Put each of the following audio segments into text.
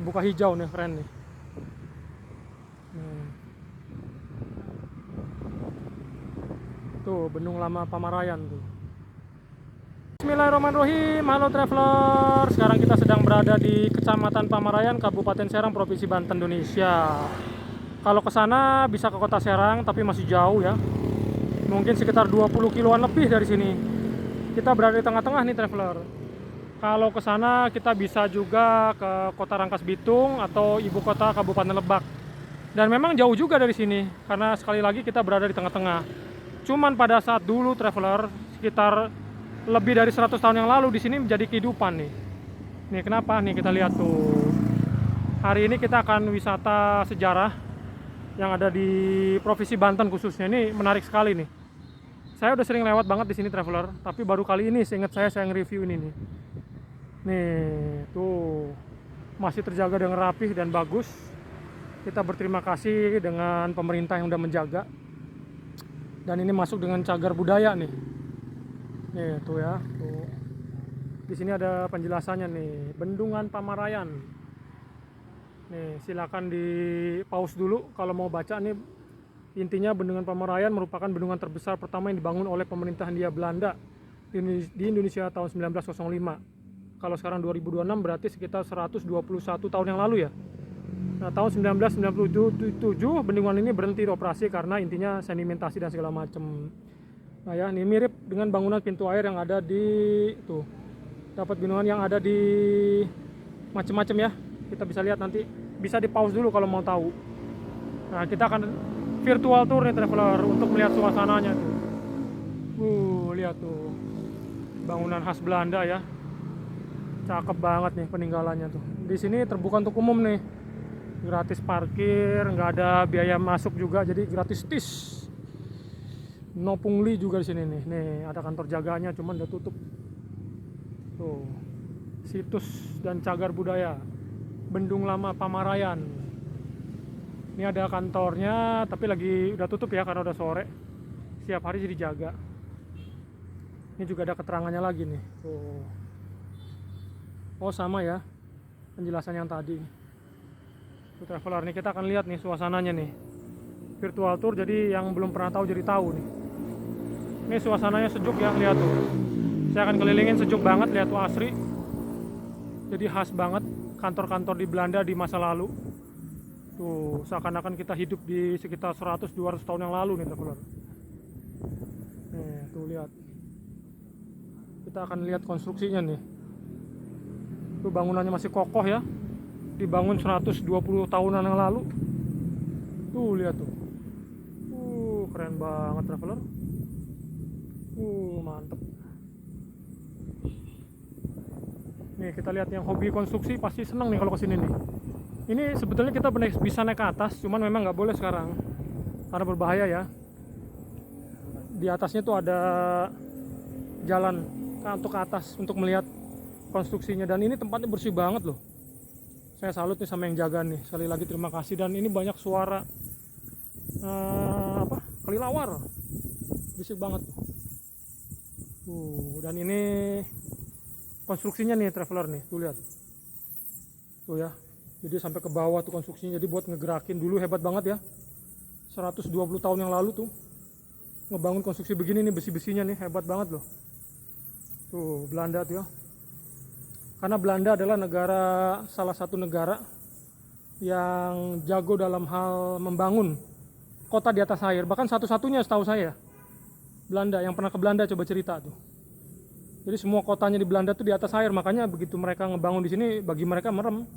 Buka hijau nih, keren nih. Hmm. Tuh, Bendung Lama Pamarayan tuh. Bismillahirrahmanirrahim. Halo traveler. Sekarang kita sedang berada di Kecamatan Pamarayan, Kabupaten Serang, Provinsi Banten, Indonesia. Kalau ke sana bisa ke Kota Serang, tapi masih jauh ya. Mungkin sekitar 20 kiloan lebih dari sini. Kita berada di tengah-tengah nih traveler. Kalau ke sana kita bisa juga ke Kota Rangkas Bitung atau ibu kota Kabupaten Lebak. Dan memang jauh juga dari sini karena sekali lagi kita berada di tengah-tengah. Cuman pada saat dulu traveler sekitar lebih dari 100 tahun yang lalu di sini menjadi kehidupan nih. Nih kenapa? Nih kita lihat tuh. Hari ini kita akan wisata sejarah yang ada di Provinsi Banten khususnya. Ini menarik sekali nih. Saya udah sering lewat banget di sini traveler, tapi baru kali ini seingat saya nge-review ini nih. Nih, tuh masih terjaga dengan rapih dan bagus. Kita berterima kasih dengan pemerintah yang udah menjaga. Dan ini masuk dengan cagar budaya nih. Nih, tuh ya, tuh. Di sini ada penjelasannya nih, Bendungan Pamarayan. Nih, silakan di pause dulu kalau mau baca nih. Intinya Bendungan Pamarayan merupakan bendungan terbesar pertama yang dibangun oleh pemerintah Hindia Belanda di Indonesia tahun 1905. Kalau sekarang 2026 berarti sekitar 121 tahun yang lalu ya. Nah, tahun 1997 bendungan ini berhenti operasi karena intinya sedimentasi dan segala macam. Nah ya, ini mirip dengan bangunan pintu air yang ada di tuh. Dapat bendungan yang ada di macam-macam ya. Kita bisa lihat nanti. Bisa di pause dulu kalau mau tahu. Nah, kita akan virtual tour nih traveler untuk melihat suasananya tuh. Lihat tuh. Bangunan khas Belanda ya. Cakep banget nih peninggalannya tuh. Di sini terbuka untuk umum nih. Gratis parkir, nggak ada biaya masuk juga, jadi gratis tis. No pungli juga di sini nih. Nih ada kantor jaganya, cuman udah tutup. Tuh, situs dan cagar budaya Bendung Lama Pamarayan. Ini ada kantornya, tapi lagi udah tutup ya karena udah sore. Setiap hari jadi jaga. Ini juga ada keterangannya lagi nih. Tuh. Oh sama ya, penjelasan yang tadi. Traveler nih kita akan lihat nih suasananya nih, virtual tour, jadi yang belum pernah tahu jadi tahu nih. Ini suasananya sejuk ya, lihat tuh. Saya akan kelilingin, sejuk banget, lihat tuh asri. Jadi khas banget kantor-kantor di Belanda di masa lalu. Tuh seakan-akan kita hidup di sekitar 100-200 tahun yang lalu nih traveler. Nih tuh lihat. Kita akan lihat konstruksinya nih. Tuh bangunannya masih kokoh ya. Dibangun 120 tahunan yang lalu. Tuh lihat tuh. Keren banget traveler. Mantep. Nih kita lihat yang hobi konstruksi pasti seneng nih kalau kesini nih. Ini sebetulnya kita bisa naik ke atas, cuman memang nggak boleh sekarang karena berbahaya ya. Di atasnya tuh ada jalan untuk ke atas untuk melihat konstruksinya, dan ini tempatnya bersih banget loh. Saya salut nih sama yang jaga nih. Sekali lagi terima kasih. Dan ini banyak suara kelilawar. Berisik banget. Dan ini konstruksinya nih traveler nih. Tuh lihat. Tuh ya. Jadi sampai ke bawah tuh konstruksinya. Jadi buat ngegerakin dulu hebat banget ya. 120 tahun yang lalu tuh ngebangun konstruksi begini nih, besi-besinya nih hebat banget loh. Tuh Belanda tuh ya. Karena Belanda adalah salah satu negara yang jago dalam hal membangun kota di atas air. Bahkan satu-satunya setahu saya, Belanda yang pernah ke Belanda coba cerita tuh. Jadi semua kotanya di Belanda tuh di atas air, makanya begitu mereka ngebangun di sini bagi mereka merem.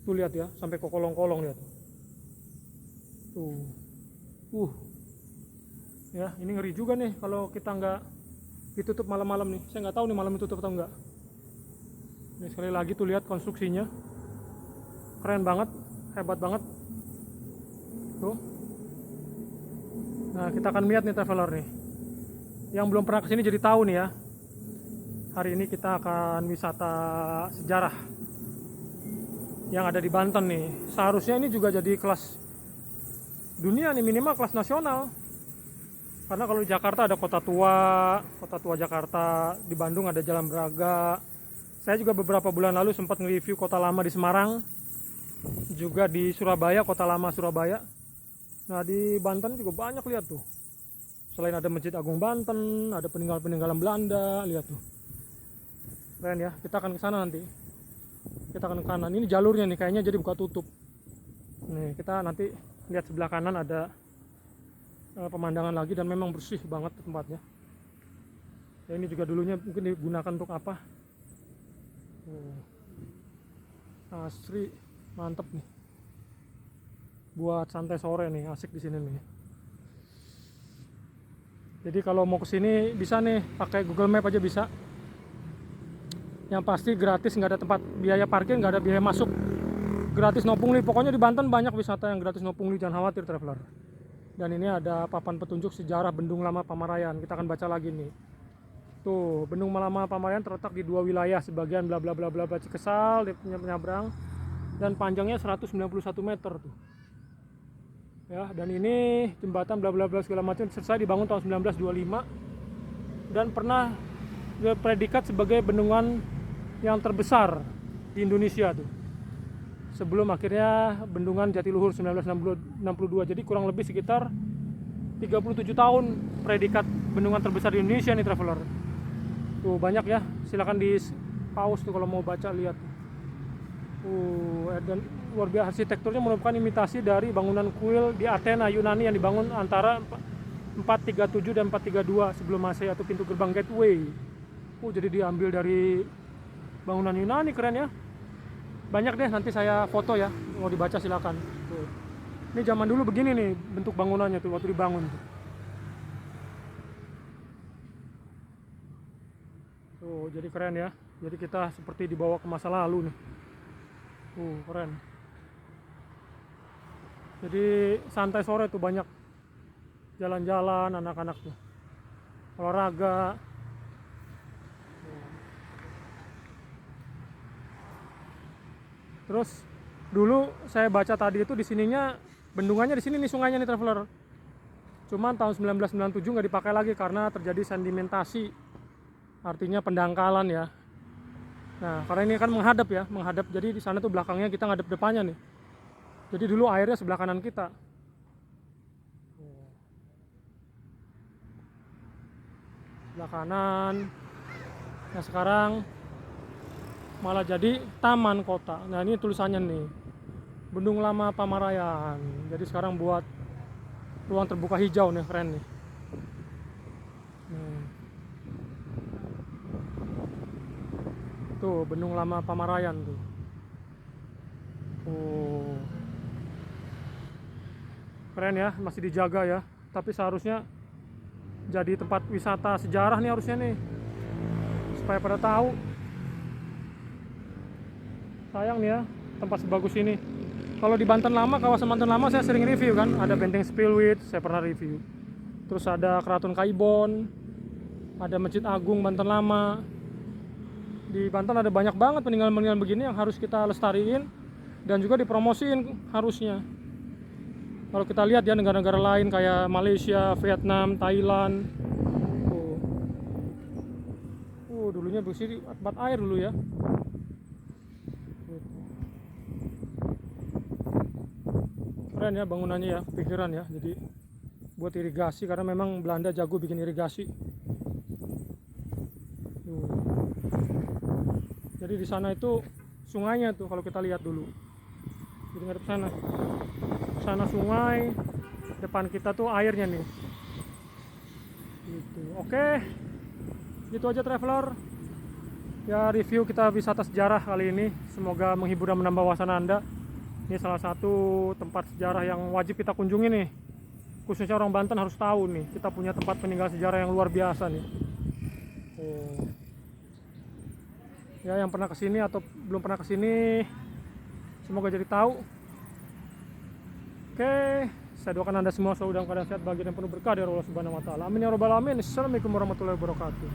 Tuh lihat ya, sampai ke kolong-kolong lihat. Tuh. Ya, ini ngeri juga nih kalau kita nggak ditutup malam-malam nih. Saya nggak tahu nih malam ditutup atau enggak. Ini sekali lagi tuh lihat konstruksinya, keren banget, hebat banget. Tuh. Nah kita akan lihat nih traveler nih, yang belum pernah kesini jadi tahu nih ya. Hari ini kita akan wisata sejarah yang ada di Banten nih. Seharusnya ini juga jadi kelas dunia nih, minimal kelas nasional. Karena kalau di Jakarta ada Kota Tua Jakarta, di Bandung ada Jalan Braga. Saya juga beberapa bulan lalu sempat nge-review Kota Lama di Semarang. juga di Surabaya, kota lama Surabaya. Nah di Banten juga banyak, lihat tuh. Selain ada Masjid Agung Banten, ada peninggalan-peninggalan Belanda, lihat tuh. Keren ya, kita akan ke sana nanti. Kita akan ke kanan. Ini jalurnya nih, kayaknya jadi buka tutup. Nih, kita nanti lihat sebelah kanan ada pemandangan lagi, dan memang bersih banget tempatnya. Ya, ini juga dulunya mungkin digunakan untuk apa? Asri, mantep nih. Buat santai sore nih, asik di sini nih. Jadi kalau mau ke sini bisa nih, pakai Google Map aja bisa. Yang pasti gratis, nggak ada tempat biaya parkir, nggak ada biaya masuk. Gratis no pungli. Pokoknya di Banten banyak wisata yang gratis no pungli, jangan khawatir traveler. Dan ini ada papan petunjuk sejarah Bendung Lama Pamarayan. Kita akan baca lagi nih. Tuh, Bendung Lama Pamarayan terletak di dua wilayah, sebagian bla bla bla bla bla Cikesal, dia punya penyeberang, dan panjangnya 191 meter tuh. Ya, dan ini jembatan bla bla bla segala macam selesai dibangun tahun 1925 dan pernah predikat sebagai bendungan yang terbesar di Indonesia tuh. Sebelum akhirnya bendungan Jatiluhur 1962. Jadi kurang lebih sekitar 37 tahun predikat bendungan terbesar di Indonesia nih traveler. Tuh banyak ya, silakan di pause tuh kalau mau baca, lihat. Dan luar biasa, arsitekturnya merupakan imitasi dari bangunan kuil di Athena Yunani yang dibangun antara 437 dan 432 sebelum Masehi, atau pintu gerbang gateway. Jadi diambil dari bangunan Yunani, keren ya. Banyak deh, nanti saya foto ya, mau dibaca silakan. Tuh. Ini zaman dulu begini nih bentuk bangunannya tuh waktu dibangun tuh. Tuh, jadi keren ya. Jadi kita seperti dibawa ke masa lalu nih. Keren. Jadi santai sore tuh, banyak jalan-jalan anak-anak tuh, olahraga. Terus dulu saya baca tadi itu di sininya bendungannya, di sini nih sungainya nih traveler. Cuman tahun 1997 nggak dipakai lagi karena terjadi sedimentasi, artinya pendangkalan ya. Nah, karena ini kan menghadap ya, menghadap, jadi di sana tuh belakangnya kita ngadep depannya nih. Jadi dulu airnya sebelah kanan kita. Sebelah kanan. Nah, sekarang malah jadi taman kota. Nah, ini tulisannya nih, Bendung Lama Pamarayan. Jadi sekarang buat ruang terbuka hijau nih, keren nih. Tuh, Bendung Lama Pamarayan tuh. Keren ya, masih dijaga ya. Tapi seharusnya jadi tempat wisata sejarah nih harusnya nih, supaya pada tahu. Sayang nih ya, tempat sebagus ini. Kalau di Banten Lama, kawasan Banten Lama saya sering review kan. Ada Benteng Spilwit, saya pernah review. Terus ada Keraton Kaibon, ada Masjid Agung Banten Lama. Di Banten ada banyak banget peninggalan-peninggalan begini yang harus kita lestariin dan juga dipromosiin harusnya. Kalau kita lihat ya, negara-negara lain kayak Malaysia, Vietnam, Thailand. Dulunya bersih tempat air dulu ya. Keren ya bangunannya ya, pikiran ya. Jadi buat irigasi, karena memang Belanda jago bikin irigasi. Jadi di sana itu sungainya tuh kalau kita lihat dulu. Jadi ngadep sana. Sana sungai, depan kita tuh airnya nih. Gitu. Oke. Gitu aja traveler. Ya, review kita wisata sejarah kali ini. Semoga menghibur dan menambah wawasan Anda. Ini salah satu tempat sejarah yang wajib kita kunjungi nih. Khususnya orang Banten harus tahu nih, kita punya tempat peninggalan sejarah yang luar biasa nih. Ya, yang pernah kesini atau belum pernah kesini, semoga jadi tahu. Oke, saya doakan Anda semua selalu dalam keadaan sehat, bahagia dan penuh berkah dari Allah Subhanahu wa taala. Amin ya rabbal alamin. Assalamualaikum warahmatullahi wabarakatuh.